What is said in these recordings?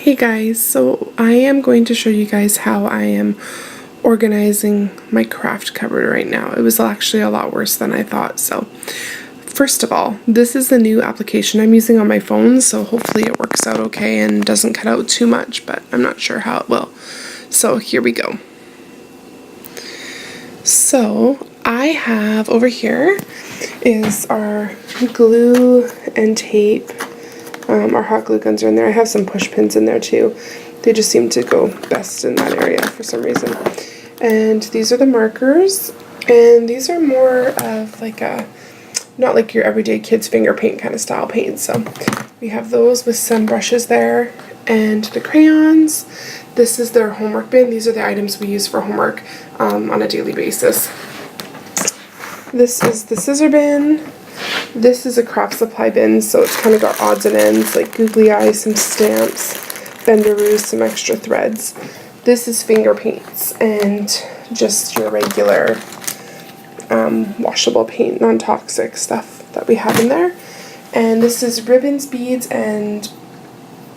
Hey guys, so I am going to show you guys how I am organizing my craft cupboard right now. It was actually a lot worse than I thought. So first of all, this is the new application I'm using on my phone, so hopefully it works out okay and doesn't cut out too much, but I'm not sure how it will. So here we go. So I have over here is our glue and tape. Our hot glue guns are in there. I have some push pins in there too. They just seem to go best in that area for some reason. And these are the markers, and these are more of like a, not like your everyday kids finger paint kind of style paint. So we have those with some brushes there, and the crayons. This is their homework bin. These are the items we use for homework on a daily basis. This is the scissor bin. This is a craft supply bin, so it's kind of got odds and ends like googly eyes, some stamps, benderoos, some extra threads. This is finger paints and just your regular washable paint, non-toxic stuff that we have in there. And this is ribbons, beads, and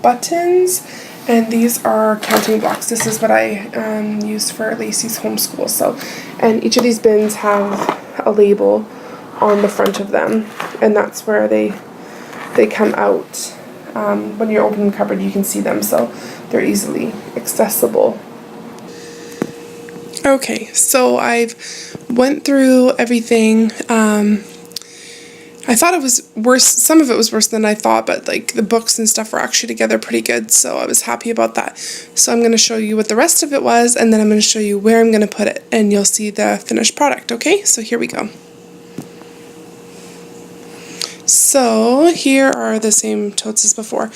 buttons. And these are counting blocks. This is what I use for Lacey's homeschool. So, and each of these bins have a label on the front of them, and that's where they come out. When you're opening the cupboard, you can see them, so they're easily accessible. Okay, so I've went through everything. I thought it was worse. Some of it was worse than I thought, but like the books and stuff were actually together pretty good, so I was happy about that. So I'm going to show you what the rest of it was, and then I'm going to show you where I'm going to put it, and you'll see the finished product, okay? So here we go. So here are the same totes as before.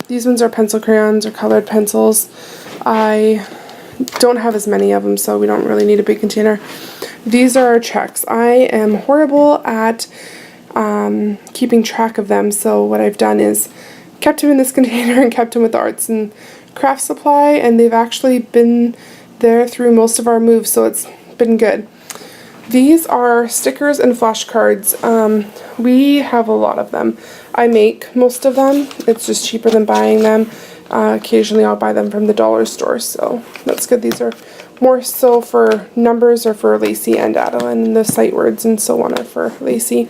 These ones are pencil crayons or colored pencils. I don't have as many of them, so we don't really need a big container. These are our checks. I am horrible at keeping track of them, so what I've done is kept them in this container and kept them with the arts and craft supply, and they've actually been there through most of our moves, so it's been good. These are stickers and flashcards. We have a lot of them. I make most of them. It's just cheaper than buying them. Occasionally I'll buy them from the dollar store, so that's good. These are more so for numbers or for Lacey and Adeline, and the sight words and so on are for Lacey.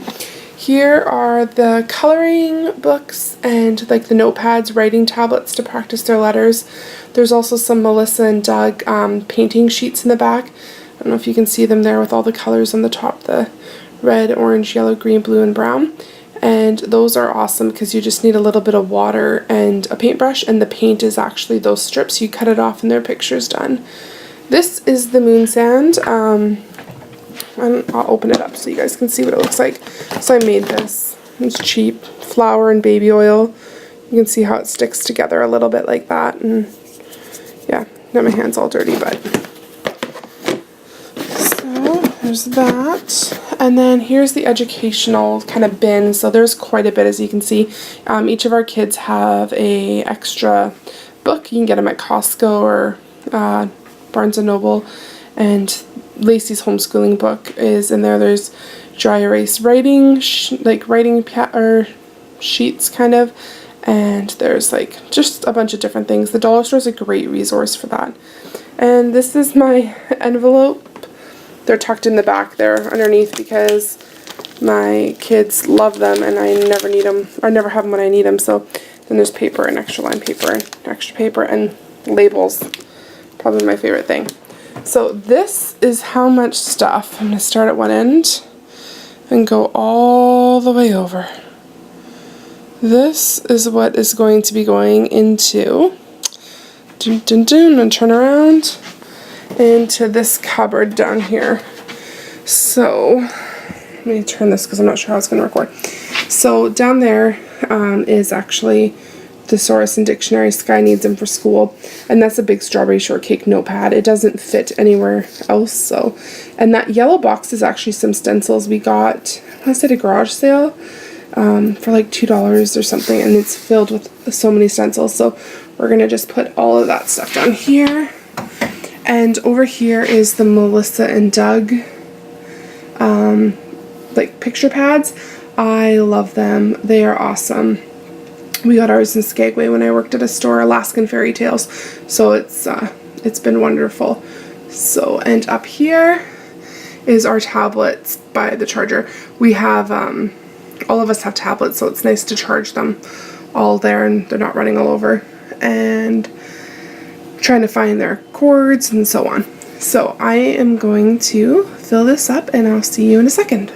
Here are the coloring books and like the notepads, writing tablets to practice their letters. There's also some Melissa and Doug painting sheets in the back. I don't know if you can see them there with all the colors on the top, the red, orange, yellow, green, blue, and brown. And those are awesome because you just need a little bit of water and a paintbrush, and the paint is actually those strips. You cut it off and their picture's done. This is the moon sand. I'll open it up so you guys can see what it looks like. So I made this. It's cheap. Flour and baby oil. You can see how it sticks together a little bit like that. And yeah, now my hand's all dirty, but there's that. And then here's the educational kind of bin. So there's quite a bit, as you can see. Each of our kids have a extra book. You can get them at Costco or Barnes & Noble. And Lacey's homeschooling book is in there. There's dry erase writing, writing sheets kind of. And there's like just a bunch of different things. The dollar store is a great resource for that. And this is my envelope. They're tucked in the back there underneath because my kids love them and I never need them. I never have them when I need them. So then there's paper and extra line paper and extra paper and labels. Probably my favorite thing. So this is how much stuff. I'm going to start at one end and go all the way over. This is what is going to be going into, and turn around, into this cupboard down here. So let me turn this because I'm not sure how it's going to record. So down there is actually thesaurus and dictionary. Sky needs them for school, and that's a big strawberry shortcake notepad. It doesn't fit anywhere else. So, and that yellow box is actually some stencils we got, I want to say at a garage sale for like $2 or something, and it's filled with so many stencils. So we're gonna just put all of that stuff down here. And over here is the Melissa and Doug like picture pads. I love them. They are awesome. We got ours in Skagway when I worked at a store, Alaskan Fairy Tales. So it's been wonderful. So, and up here is our tablets by the charger. We have, all of us have tablets, so it's nice to charge them all there and they're not running all over. And trying to find their cords and so on. So I am going to fill this up and I'll see you in a second.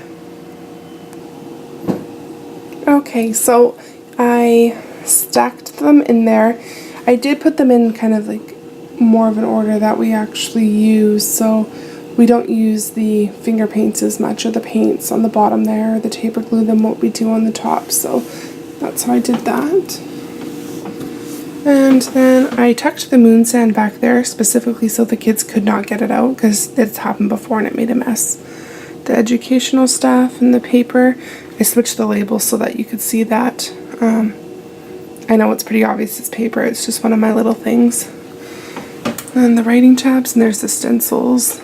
Okay, so I stacked them in there. I did put them in kind of like more of an order that we actually use, so we don't use the finger paints as much, or the paints on the bottom there, or the taper glue than what we do on the top. So that's how I did that. And then I tucked the moon sand back there specifically so the kids could not get it out, because it's happened before and it made a mess. The educational stuff and the paper, I switched the labels so that you could see that. I know it's pretty obvious it's paper, it's just one of my little things. And the writing tabs, and there's the stencils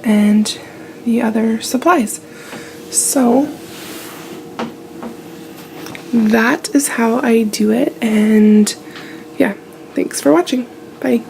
and the other supplies. So that is how I do it, and yeah, thanks for watching. Bye.